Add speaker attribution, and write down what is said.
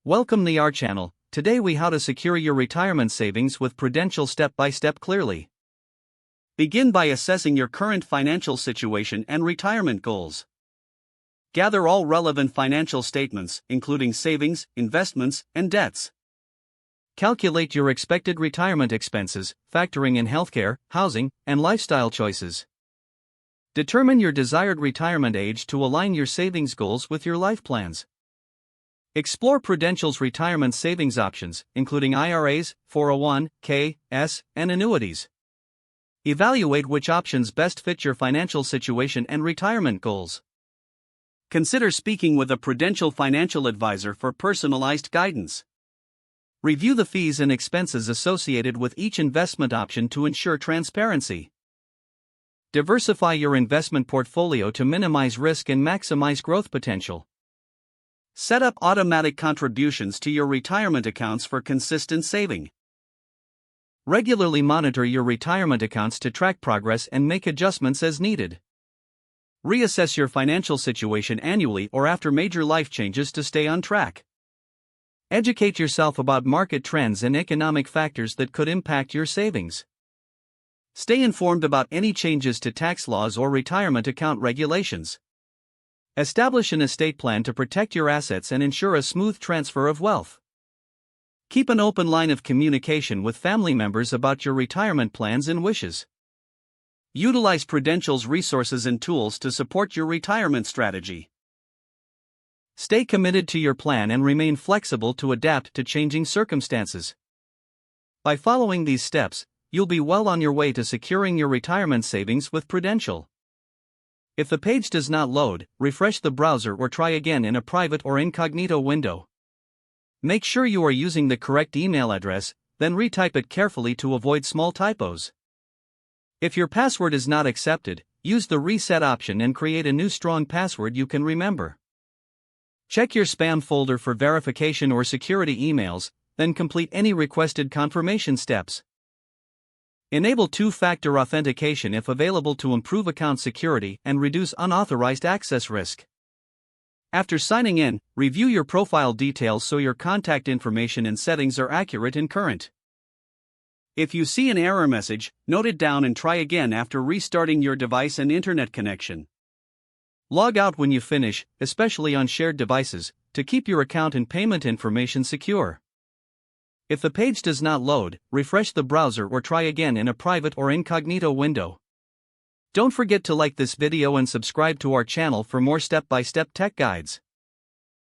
Speaker 1: Welcome to our channel. Today we how to secure your retirement savings with Prudential step by step clearly. Begin by assessing your current financial situation and retirement goals. Gather all relevant financial statements, including savings, investments, and debts. Calculate your expected retirement expenses, factoring in healthcare, housing, and lifestyle choices. Determine your desired retirement age to align your savings goals with your life plans. Explore Prudential's retirement savings options, including IRAs, 401(k)s, and annuities. Evaluate which options best fit your financial situation and retirement goals. Consider speaking with a Prudential financial advisor for personalized guidance. Review the fees and expenses associated with each investment option to ensure transparency. Diversify your investment portfolio to minimize risk and maximize growth potential. Set up automatic contributions to your retirement accounts for consistent saving. Regularly monitor your retirement accounts to track progress and make adjustments as needed. Reassess your financial situation annually or after major life changes to stay on track. Educate yourself about market trends and economic factors that could impact your savings. Stay informed about any changes to tax laws or retirement account regulations. Establish an estate plan to protect your assets and ensure a smooth transfer of wealth. Keep an open line of communication with family members about your retirement plans and wishes. Utilize Prudential's resources and tools to support your retirement strategy. Stay committed to your plan and remain flexible to adapt to changing circumstances. By following these steps, you'll be well on your way to securing your retirement savings with Prudential. If the page does not load, refresh the browser or try again in a private or incognito window. Make sure you are using the correct email address, then retype it carefully to avoid small typos. If your password is not accepted, use the reset option and create a new strong password you can remember. Check your spam folder for verification or security emails, then complete any requested confirmation steps. Enable two-factor authentication if available to improve account security and reduce unauthorized access risk. After signing in, review your profile details so your contact information and settings are accurate and current. If you see an error message, note it down and try again after restarting your device and internet connection. Log out when you finish, especially on shared devices, to keep your account and payment information secure. If the page does not load, refresh the browser or try again in a private or incognito window. Don't forget to like this video and subscribe to our channel for more step-by-step tech guides.